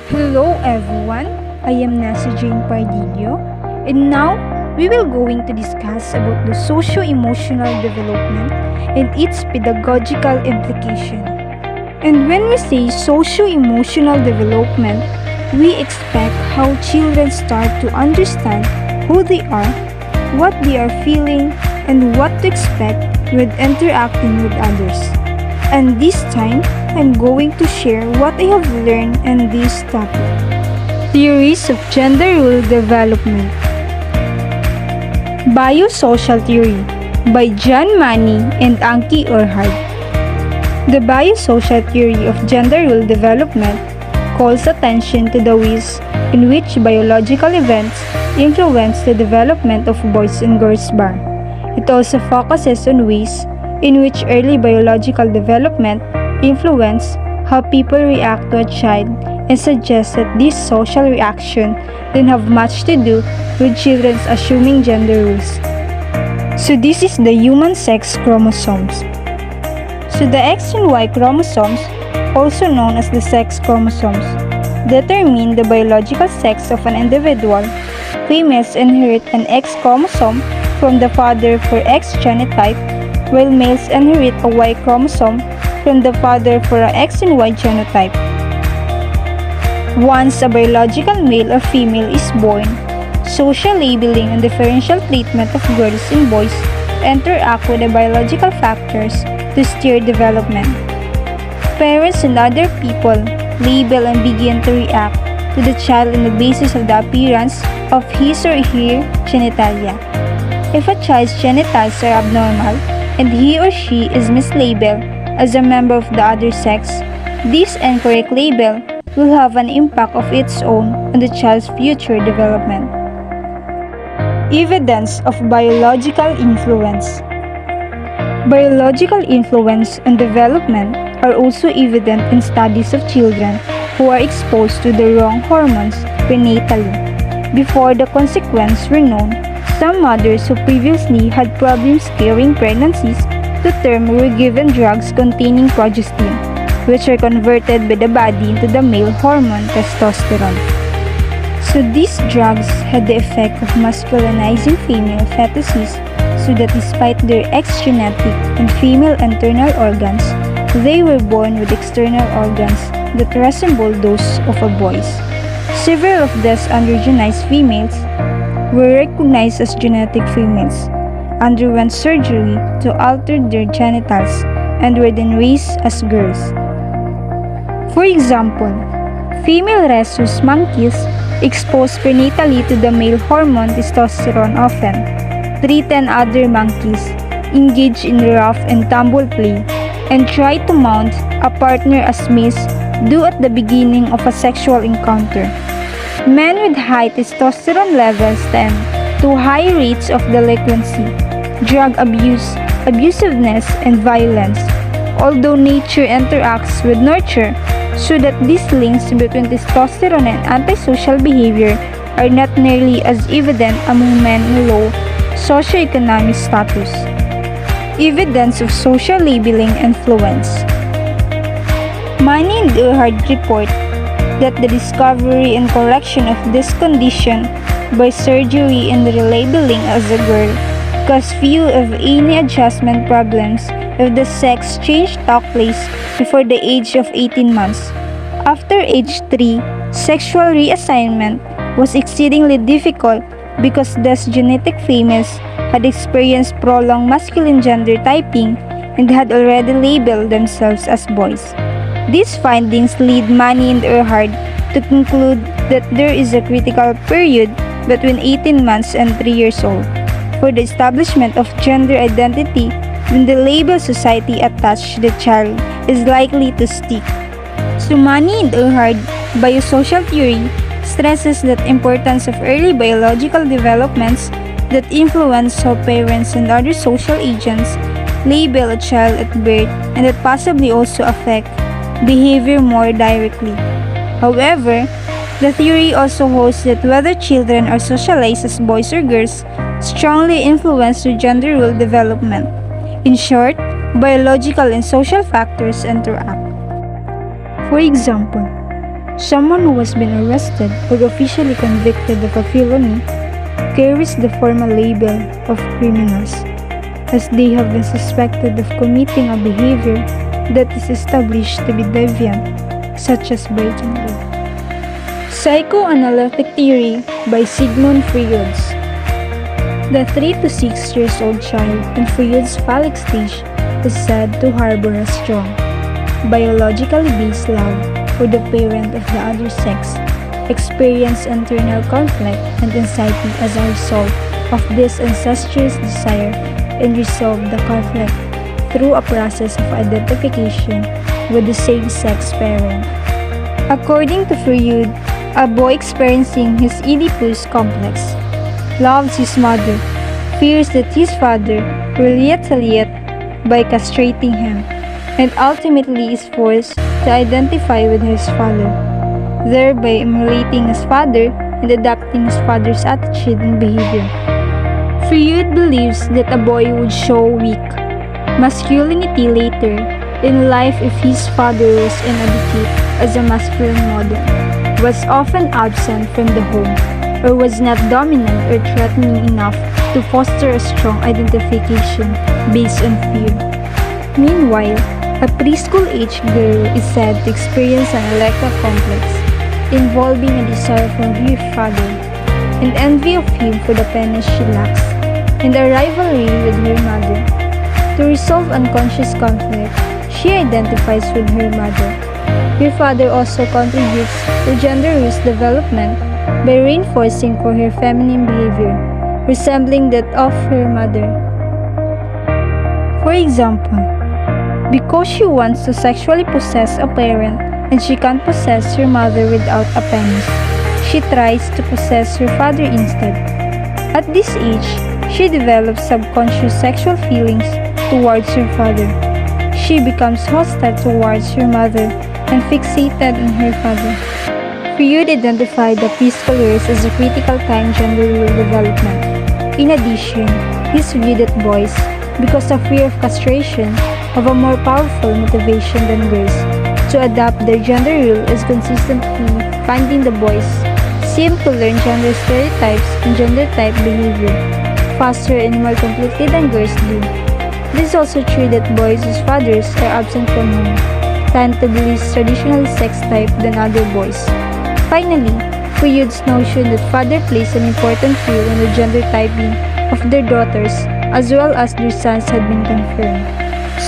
Hello everyone, I am Nasa Jane Pardillo, and now we will going to discuss about the socio-emotional development and its pedagogical implication. And when we say socio-emotional development, we expect how children start to understand who they are, what they are feeling, and what to expect when interacting with others. And this time, I'm going to share what I have learned in this topic. Theories of Gender Role Development. Biosocial Theory by John Money and Anki Urhard. The biosocial theory of gender role development calls attention to the ways in which biological events influence the development of boys and girls' bar. It also focuses on ways in which early biological development influence how people react to a child and suggests that this social reaction then have much to do with children's assuming gender roles. So this is the human sex chromosomes. So the X and Y chromosomes, also known as the sex chromosomes, determine the biological sex of an individual. Females inherit an X chromosome from the father for X genotype, while males inherit a Y chromosome from the father for a X and Y genotype. Once a biological male or female is born, social labeling and differential treatment of girls and boys interact with the biological factors to steer development. Parents and other people label and begin to react to the child on the basis of the appearance of his or her genitalia. If a child's genitals are abnormal and he or she is mislabeled as a member of the other sex, this incorrect label will have an impact of its own on the child's future development. Evidence of biological influence. Biological influence and development are also evident in studies of children who are exposed to the wrong hormones prenatally. Before the consequences were known, some mothers who previously had problems carrying pregnancies to term were given drugs containing progestin, which are converted by the body into the male hormone testosterone. So these drugs had the effect of masculinizing female fetuses so that despite their X genetic and female internal organs, they were born with external organs that resemble those of a boy's. Several of these androgenized females were recognized as genetic females, underwent surgery to alter their genitals, and were then raised as girls. For example, female rhesus monkeys exposed prenatally to the male hormone testosterone often threaten other monkeys, engage in rough and tumble play, and try to mount a partner as males do at the beginning of a sexual encounter. Men with high testosterone levels tend to high rates of delinquency, drug abuse, abusiveness, and violence, although nature interacts with nurture so that these links between testosterone and antisocial behavior are not nearly as evident among men in low socioeconomic status. Evidence of social labeling influence. Money and Urhard report that the discovery and correction of this condition by surgery and relabeling as a girl caused few of any adjustment problems if the sex change took place before the age of 18 months. After age 3, sexual reassignment was exceedingly difficult because these genetic females had experienced prolonged masculine gender typing and had already labeled themselves as boys. These findings lead Money and Urhard to conclude that there is a critical period between 18 months and 3 years old for the establishment of gender identity when the label society attached to the child is likely to stick. So Money and Urhard, biosocial theory, stresses the importance of early biological developments that influence how parents and other social agents label a child at birth and that possibly also affect behavior more directly. However, the theory also holds that whether children are socialized as boys or girls strongly influence their gender role development. In short, biological and social factors interact. For example, Someone who has been arrested or officially convicted of a felony carries the formal label of criminals, as they have been suspected of committing a behavior that is established to be deviant, such as breaking law. Psychoanalytic theory by Sigmund Freud. The 3 to 6 years old child in Freud's phallic stage is said to harbor a strong, biologically based love for the parent of the other sex, experience internal conflict and anxiety as a result of this incestuous desire, and resolve the conflict through a process of identification with the same-sex parent. According to Freud, a boy experiencing his Oedipus complex loves his mother, fears that his father will retaliate by castrating him, and ultimately is forced to identify with his father, thereby emulating his father and adopting his father's attitude and behavior. Freud believes that a boy would show weak masculinity later in life if his father was inadequate as a masculine model, was often absent from the home, or was not dominant or threatening enough to foster a strong identification based on fear. Meanwhile, a preschool-aged girl is said to experience an Electra complex involving a desire for her father, and envy of him for the penance she lacks, and a rivalry with her mother. To resolve unconscious conflict, she identifies with her mother. Her father also contributes to gender roles development by reinforcing for her feminine behavior, resembling that of her mother. For example, because she wants to sexually possess a parent and she can't possess her mother without a penis, she tries to possess her father instead. At this age, she develops subconscious sexual feelings towards her father. She becomes hostile towards her mother and fixated on her father. Freud identified the preschool years as a critical time gender role development. In addition, his view that boys, because of fear of castration, have a more powerful motivation than girls to adapt their gender role, is consistently finding the boys seem to learn gender stereotypes and gender type behavior faster and more completely than girls do. It is also true that boys whose fathers are absent from home tend to be less traditionally sex type than other boys. Finally, Freud's notion that father plays an important role in the gender typing of their daughters as well as their sons had been confirmed.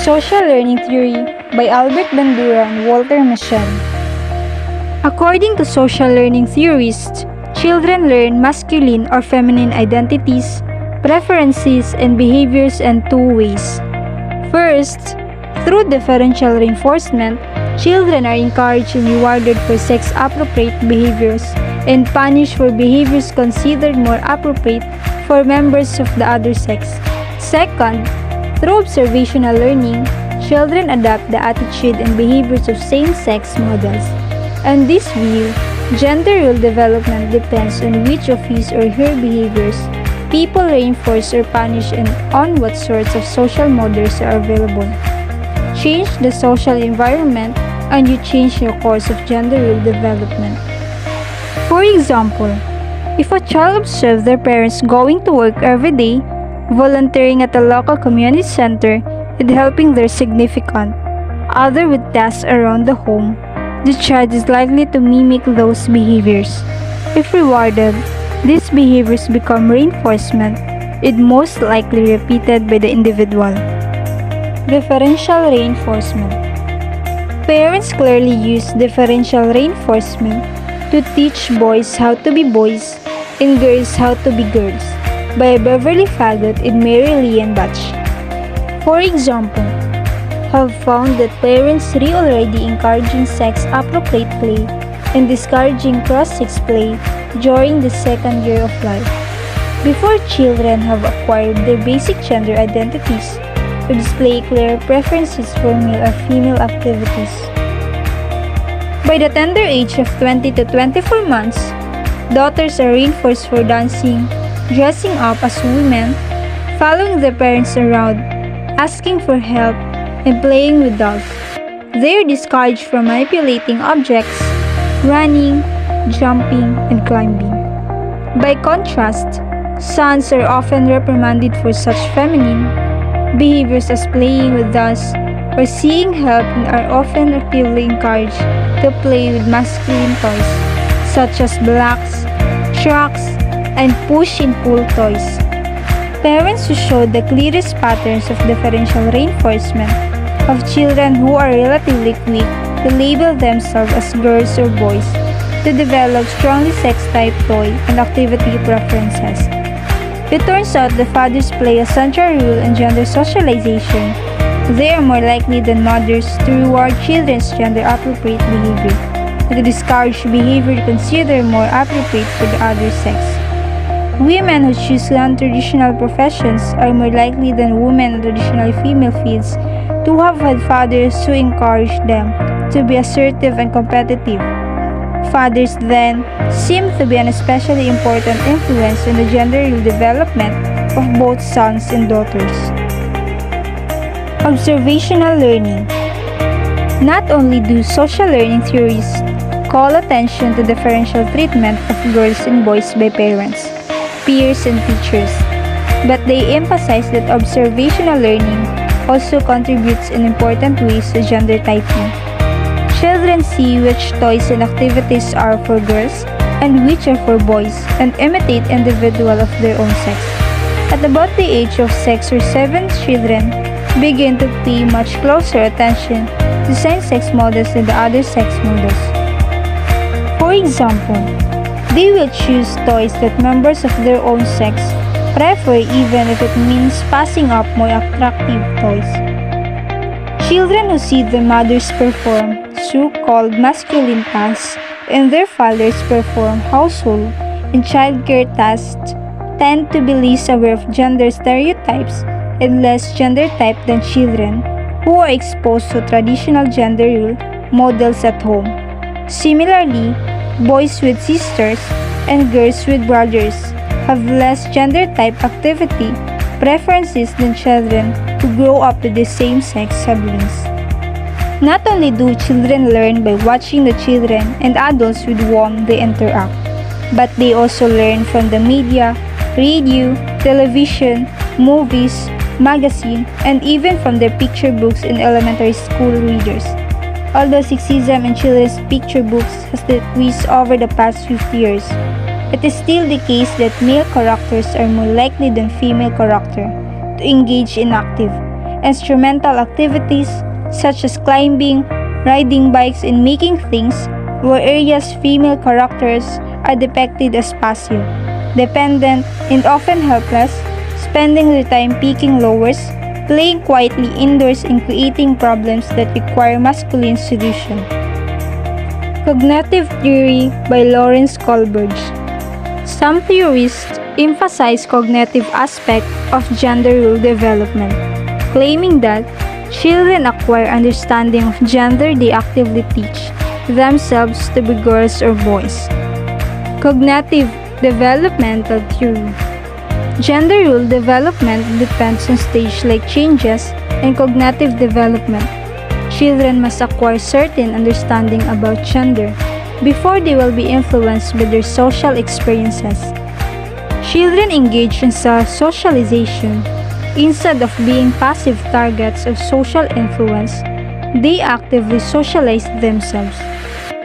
Social Learning Theory by Albert Bandura and Walter Mischel. According to social learning theorists, children learn masculine or feminine identities, preferences, and behaviors in 2 ways. First, through differential reinforcement, children are encouraged and rewarded for sex-appropriate behaviors and punished for behaviors considered more appropriate for members of the other sex. Second, through observational learning, children adapt the attitude and behaviors of same-sex models. In this view, gender role development depends on which of his or her behaviors people reinforce or punish and on what sorts of social models are available. Change the social environment and you change your course of gender role development. For example, if a child observes their parents going to work every day, volunteering at a local community center, and helping their significant other with tasks around the home, the child is likely to mimic those behaviors. If rewarded, these behaviors become reinforcement and most likely repeated by the individual. Differential reinforcement. Parents clearly use differential reinforcement to teach boys how to be boys and girls how to be girls by Beverly Fagot and Mary Leanne Batch. For example, have found that parents are already encouraging sex-appropriate play and discouraging cross-sex play during the second year of life, before children have acquired their basic gender identities to display clear preferences for male or female activities. By the tender age of 20 to 24 months, daughters are reinforced for dancing, dressing up as women, following their parents around, asking for help, and playing with dolls. They are discouraged from manipulating objects, running, jumping, and climbing. By contrast, sons are often reprimanded for such feminine behaviors as playing with dolls or seeking help and are often actively encouraged to play with masculine toys such as blocks, trucks, and push and pull toys. Parents who show the clearest patterns of differential reinforcement of children who are relatively quick to label themselves as girls or boys, to develop strongly sex-type toy and activity preferences. It turns out the fathers play a central role in gender socialization. They are more likely than mothers to reward children's gender-appropriate behavior and to discourage behavior considered more appropriate for the other sex. Women who choose non-traditional professions are more likely than women in traditionally female fields to have had fathers who encourage them to be assertive and competitive. Fathers, then, seem to be an especially important influence in the gender development of both sons and daughters. Observational learning. Not only do social learning theories call attention to differential treatment of girls and boys by parents, peers, and teachers, but they emphasize that observational learning also contributes in important ways to gender typing. Children see which toys and activities are for girls and which are for boys and imitate individuals of their own sex. At about the age of 6 or 7, children begin to pay much closer attention to same-sex models than the other sex models. For example, they will choose toys that members of their own sex prefer even if it means passing up more attractive toys. Children who see their mothers perform so-called masculine tasks and their fathers perform household and childcare tasks tend to be less aware of gender stereotypes and less gender-typed than children who are exposed to traditional gender role models at home. Similarly, boys with sisters and girls with brothers have less gender-type activity preferences than children who grow up with the same-sex siblings. Not only do children learn by watching the children and adults with whom they interact, but they also learn from the media, radio, television, movies, magazine, and even from their picture books in elementary school readers. Although sexism in children's picture books has decreased over the past 50 years, it is still the case that male characters are more likely than female characters to engage in active, instrumental activities such as climbing, riding bikes, and making things, whereas female characters are depicted as passive, dependent, and often helpless, spending their time picking lowers, playing quietly indoors, and creating problems that require masculine solution. Cognitive theory by Lawrence Kohlberg. Some theorists emphasize cognitive aspect of gender role development, claiming that children acquire understanding of gender they actively teach themselves to be girls or boys. Cognitive developmental theory. Gender role development depends on stage-like changes in cognitive development. Children must acquire certain understanding about gender before they will be influenced by their social experiences. Children engage in self-socialization. Instead of being passive targets of social influence, they actively socialize themselves.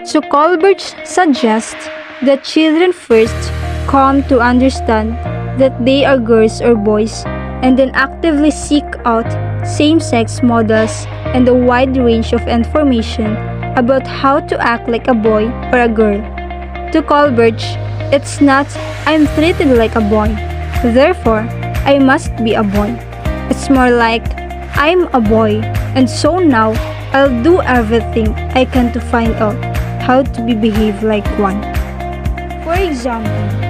So Kohlberg suggests that children first come to understand that they are girls or boys and then actively seek out same-sex models and a wide range of information about how to act like a boy or a girl. To Kohlberg, it's not, I'm treated like a boy, therefore I must be a boy. It's more like, I'm a boy, and so now I'll do everything I can to find out how to behave like one. For example,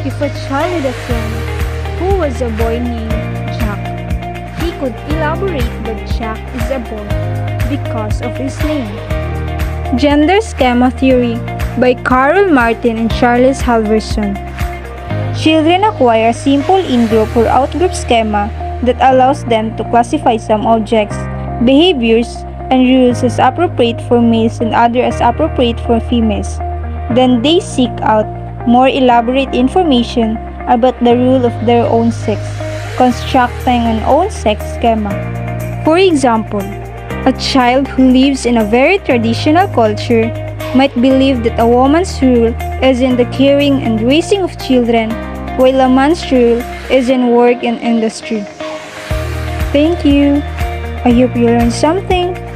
if a child had a friend who was a boy named Jack, he could elaborate that Jack is a boy because of his name. Gender Schema Theory by Carol Martin and Charles Halverson. Children acquire a simple in-group or out-group schema that allows them to classify some objects, behaviors, and rules as appropriate for males and others as appropriate for females. then they seek out more elaborate information about the rule of their own sex, constructing an own sex schema. For example, a child who lives in a very traditional culture might believe that a woman's role is in the caring and raising of children, while a man's role is in work and industry. Thank you. I hope you learned something.